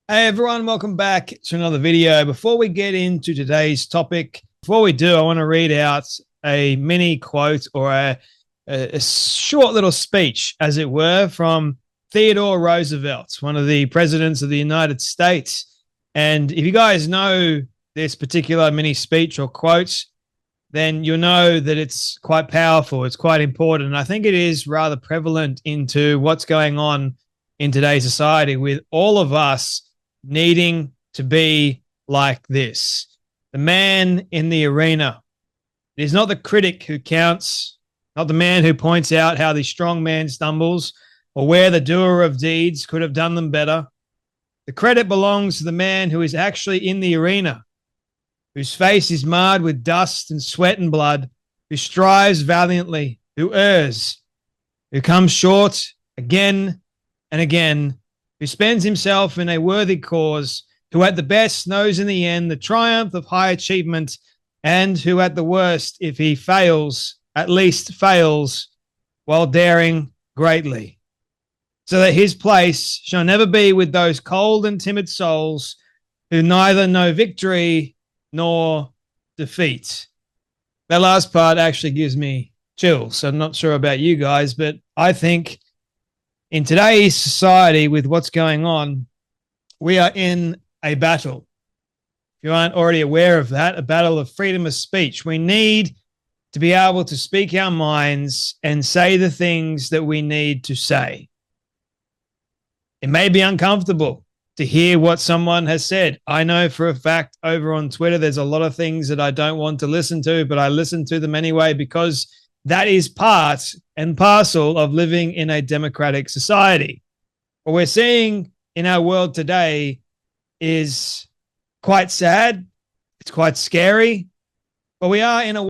Hey everyone, welcome back to another video. Before we get into today's topic, before we do, I want to read out a mini quote or a short little speech, as it were, from Theodore Roosevelt, one of the presidents of the United States. And if you guys know this particular mini speech or quote, then you'll know that it's quite powerful. It's quite important. And I think it is rather prevalent into what's going on in today's society with all of us needing to be like this. The man in the arena. It is not the critic who counts, not the man who points out how the strong man stumbles or where the doer of deeds could have done them better. The credit belongs to the man who is actually in the arena, whose face is marred with dust and sweat and blood, who strives valiantly, who errs, who comes short again and again, who spends himself in a worthy cause, who at the best knows in the end the triumph of high achievement, and who at the worst, if he fails, at least fails while daring greatly, so that his place shall never be with those cold and timid souls who neither know victory nor defeat. That last part actually gives me chills. I'm not sure about you guys, but I think in today's society, with what's going on, we are in a battle. If you aren't already aware of that, a battle of freedom of speech. We need to be able to speak our minds and say the things that we need to say. It may be uncomfortable to hear what someone has said. I know for a fact over on Twitter, there's a lot of things that I don't want to listen to, but I listen to them anyway because that is part and parcel of living in a democratic society. What we're seeing in our world today is quite sad. It's quite scary. But we are in a war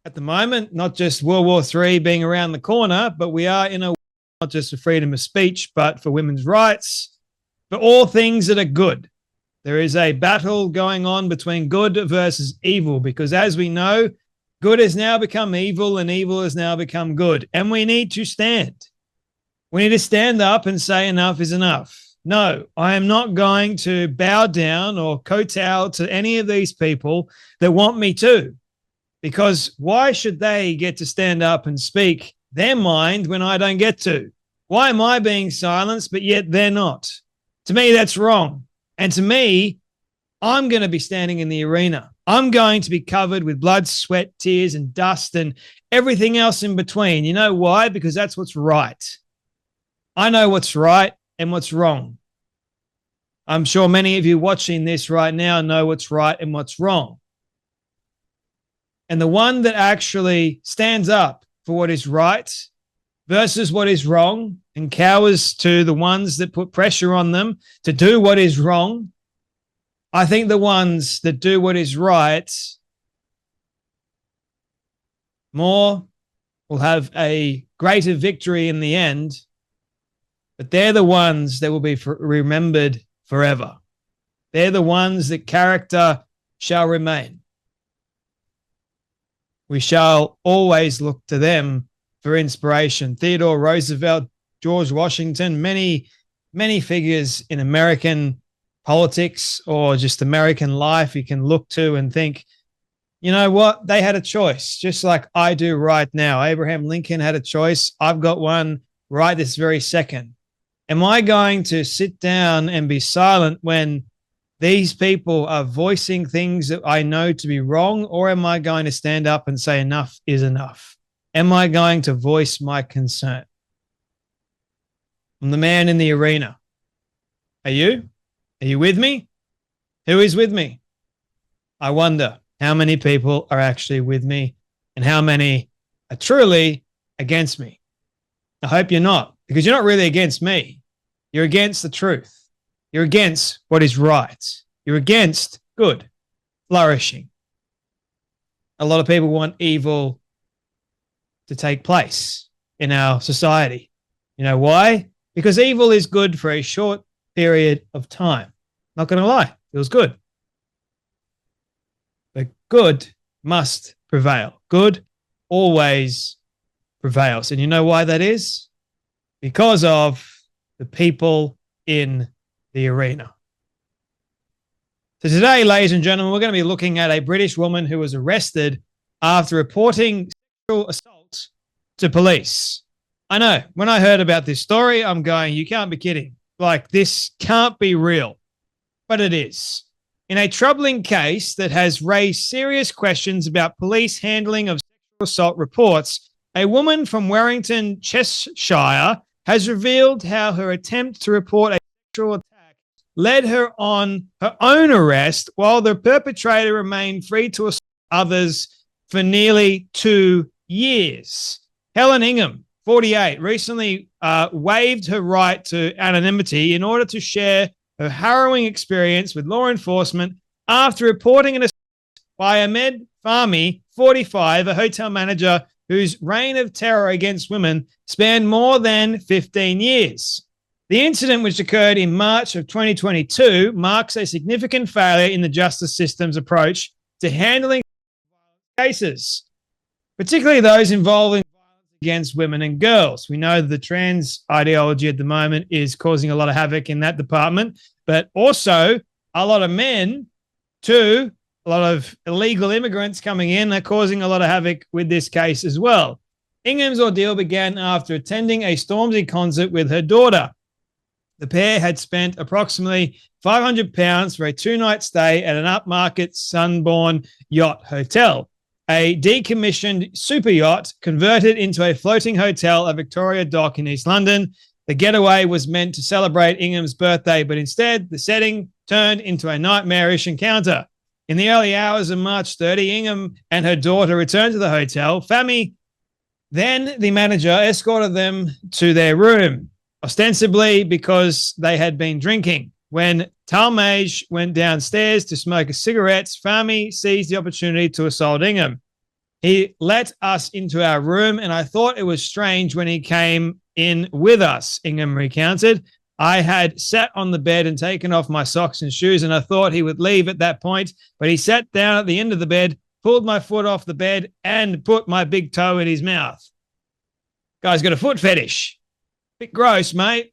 at the moment, not just World War III being around the corner, but we are in a war not just for freedom of speech, but for women's rights, for all things that are good. There is a battle going on between good versus evil because, as we know, good has now become evil and evil has now become good. And we need to stand. We need to stand up and say enough is enough. No, I am not going to bow down or kowtow to any of these people that want me to. Because why should they get to stand up and speak their mind when I don't get to? Why am I being silenced, but yet they're not? To me, that's wrong. And to me, I'm going to be standing in the arena. I'm going to be covered with blood, sweat, tears, and dust and everything else in between. You know why? Because that's what's right. I know what's right and what's wrong. I'm sure many of you watching this right now know what's right and what's wrong. And the one that actually stands up for what is right versus what is wrong and cowers to the ones that put pressure on them to do what is wrong, I think the ones that do what is right more will have a greater victory in the end, but they're the ones that will be remembered forever. They're the ones that character shall remain. We shall always look to them for inspiration. Theodore Roosevelt, George Washington, many figures in American politics or just American life you can look to and think, you know what? They had a choice, just like I do right now. Abraham Lincoln had a choice. I've got one right this very second. Am I going to sit down and be silent when these people are voicing things that I know to be wrong, or am I going to stand up and say enough is enough? Am I going to voice my concern? I'm the man in the arena. Are you? Are you with me? Who is with me? I wonder how many people are actually with me and how many are truly against me. I hope you're not, because you're not really against me. You're against the truth. You're against what is right. You're against good, flourishing. A lot of people want evil to take place in our society. You know why? Because evil is good for a short period of time. Not going to lie, it feels good. But good must prevail. Good always prevails. And you know why that is? Because of the people in the arena. So today, ladies and gentlemen, we're going to be looking at a British woman who was arrested after reporting sexual assault to police. I know, when I heard about this story, I'm going, you can't be kidding. Like, this can't be real. But it is. In a troubling case that has raised serious questions about police handling of sexual assault reports, a woman from Warrington, Cheshire, has revealed how her attempt to report a sexual attack led her on her own arrest while the perpetrator remained free to assault others for nearly 2 years. Helen Ingham, 48, recently waived her right to anonymity in order to share her harrowing experience with law enforcement after reporting an assault by Ahmed Fahmy, 45, a hotel manager whose reign of terror against women spanned more than 15 years. The incident, which occurred in March of 2022, marks a significant failure in the justice system's approach to handling cases, particularly those involving violence against women and girls. We know that the trans ideology at the moment is causing a lot of havoc in that department, but also a lot of men too, a lot of illegal immigrants coming in are causing a lot of havoc with this case as well. Ingham's ordeal began after attending a Stormzy concert with her daughter. The pair had spent approximately £500 for a 2-night stay at an upmarket Sunborn Yacht Hotel, a decommissioned super yacht converted into a floating hotel at Victoria Dock in East London. The getaway was meant to celebrate Ingham's birthday, but instead the setting turned into a nightmarish encounter. In the early hours of March 30, Ingham and her daughter returned to the hotel. Fahmy, then the manager, escorted them to their room, ostensibly because they had been drinking. When Talmage went downstairs to smoke a cigarette, Fahmy seized the opportunity to assault Ingham. He let us into our room, and I thought it was strange when he came in with us, Ingham recounted. I had sat on the bed and taken off my socks and shoes, and I thought he would leave at that point, but he sat down at the end of the bed, pulled my foot off the bed, and put my big toe in his mouth. Guy's got a foot fetish. Bit gross, mate.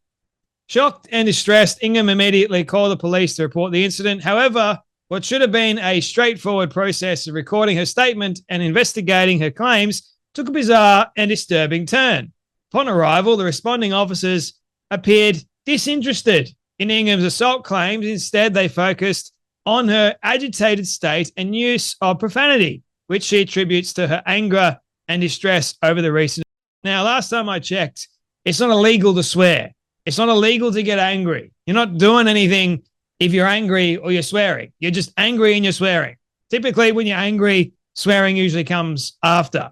Shocked and distressed, Ingham immediately called the police to report the incident. However, what should have been a straightforward process of recording her statement and investigating her claims took a bizarre and disturbing turn. Upon arrival, the responding officers appeared disinterested in Ingham's assault claims. Instead, they focused on her agitated state and use of profanity, which she attributes to her anger and distress over the recent. Now, last time I checked, it's not illegal to swear. It's not illegal to get angry. You're not doing anything if you're angry or you're swearing. You're just angry and you're swearing. Typically, when you're angry, swearing usually comes after.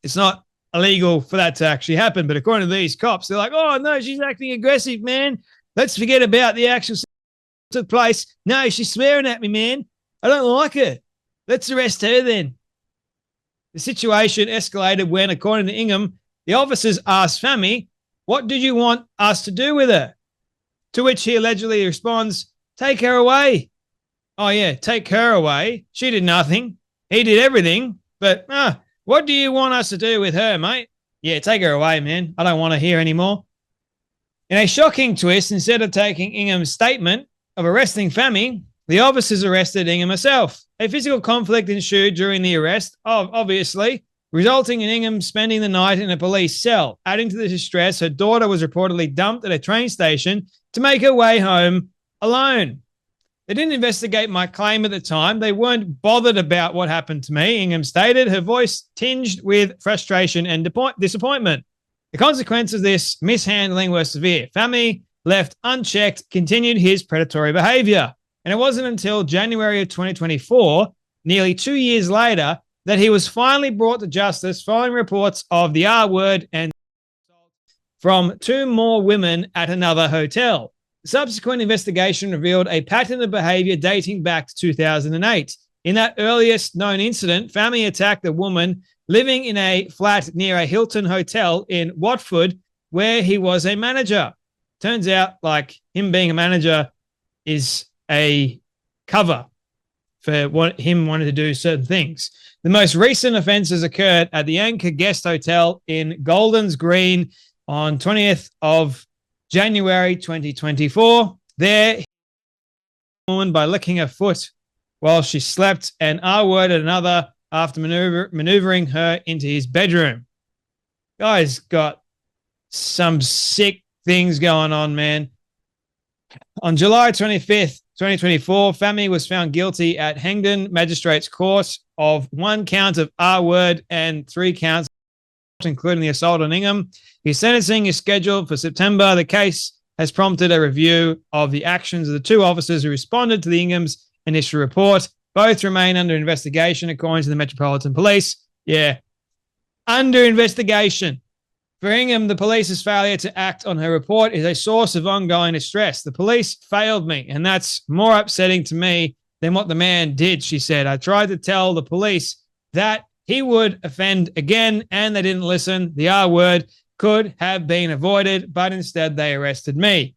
It's not illegal for that to actually happen. But according to these cops, they're like, oh, no, she's acting aggressive, man. Let's forget about the actual that took place. No, she's swearing at me, man. I don't like her. Let's arrest her then. The situation escalated when, according to Ingham, the officers asked Fahmy, what did you want us to do with her? To which he allegedly responds, take her away. Oh, yeah, take her away. She did nothing. He did everything. But what do you want us to do with her, mate? Yeah, take her away, man. I don't want to hear anymore. In a shocking twist, instead of taking Ingham's statement of arresting Fahmy, the officers arrested Ingham herself. A physical conflict ensued during the arrest, obviously, resulting in Ingham spending the night in a police cell. Adding to the distress, her daughter was reportedly dumped at a train station to make her way home alone. They didn't investigate my claim at the time. They weren't bothered about what happened to me, Ingham stated, her voice tinged with frustration and disappointment. The consequences of this mishandling were severe. Fahmy, left unchecked, continued his predatory behavior. And it wasn't until January of 2024, nearly 2 years later, that he was finally brought to justice following reports of the R word and from 2 more women at another hotel. The subsequent investigation revealed a pattern of behavior dating back to 2008. In that earliest known incident, Fahmy attacked a woman living in a flat near a Hilton hotel in Watford, where he was a manager. Turns out, like, him being a manager is a cover for him wanting to do certain things. The most recent offences occurred at the Anchor Guest Hotel in Golders Green on 20th of January 2024. There, woman by licking her foot while she slept and R-worded another after maneuvering her into his bedroom. Guy's got some sick things going on, man. On July 25th, 2024, Fahmy was found guilty at Hengden Magistrates Court of 1 count of R-word and 3 counts, including the assault on Ingham. His sentencing is scheduled for September. The case has prompted a review of the actions of the 2 officers who responded to the Ingham's initial report. Both remain under investigation, according to the Metropolitan Police. Yeah, under investigation. For Ingham, the police's failure to act on her report is a source of ongoing distress. The police failed me, and that's more upsetting to me than what the man did, she said. I tried to tell the police that he would offend again, and they didn't listen. The R word could have been avoided, but instead they arrested me.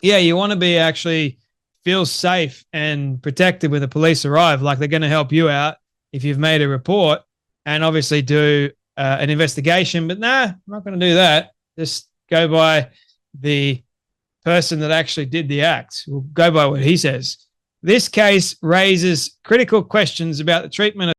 Yeah, you want to be actually feel safe and protected when the police arrive, like they're going to help you out if you've made a report and obviously do an investigation. But nah, I'm not going to do that. Just go by the person that actually did the act. We'll go by what he says. This case raises critical questions about the treatment of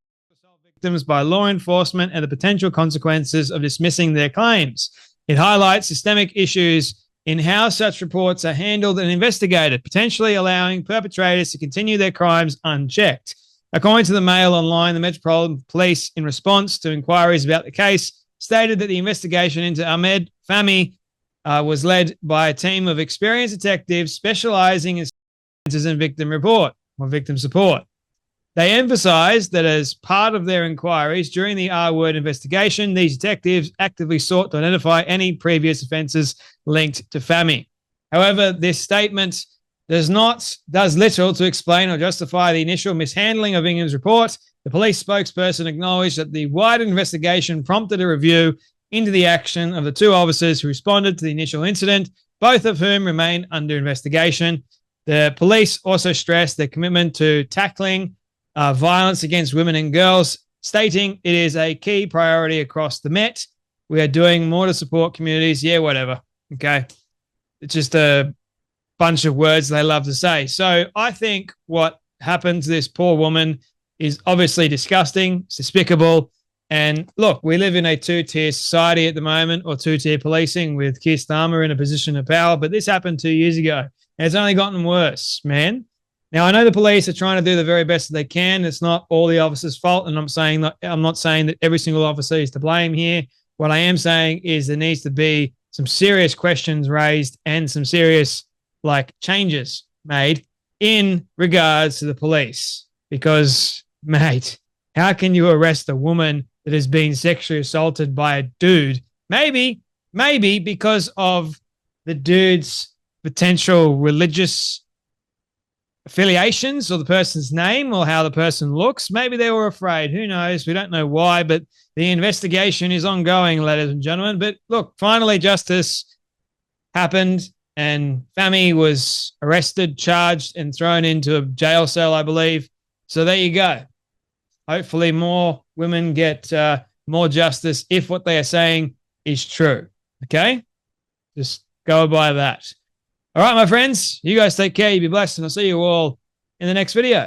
victims by law enforcement and the potential consequences of dismissing their claims. It highlights systemic issues in how such reports are handled and investigated, potentially allowing perpetrators to continue their crimes unchecked. According to the Mail Online, the Metropolitan Police, in response to inquiries about the case, stated that the investigation into Ahmed Fahmy was led by a team of experienced detectives specializing in victim support. They emphasized that as part of their inquiries during the R-word investigation, these detectives actively sought to identify any previous offenses linked to Fahmy. However, this statement does little to explain or justify the initial mishandling of Ingham's report. The police spokesperson acknowledged that the wider investigation prompted a review into the action of the 2 officers who responded to the initial incident, both of whom remain under investigation. The police also stressed their commitment to tackling violence against women and girls, stating it is a key priority across the Met. We are doing more to support communities. Yeah, whatever. Okay. It's just a bunch of words they love to say. So I think what happened to this poor woman is obviously disgusting, it's despicable. And look, we live in a 2-tier society at the moment, or 2-tier policing, with Keir Starmer in a position of power. But this happened 2 years ago, and it's only gotten worse, man. Now, I know the police are trying to do the very best that they can. It's not all the officers' fault, and I'm not saying that every single officer is to blame here. What I am saying is there needs to be some serious questions raised and some serious changes made in regards to the police. Because, mate, how can you arrest a woman that has been sexually assaulted by a dude? Maybe because of the dude's potential religious affiliations or the person's name or how the person looks. Maybe they were afraid. Who knows? We don't know why, but the investigation is ongoing, ladies and gentlemen. But look, finally justice happened and Fahmy was arrested, charged, and thrown into a jail cell, I believe. So there you go. Hopefully more women get more justice if what they are saying is true. Okay? Just go by that. All right, my friends, you guys take care. You be blessed, and I'll see you all in the next video.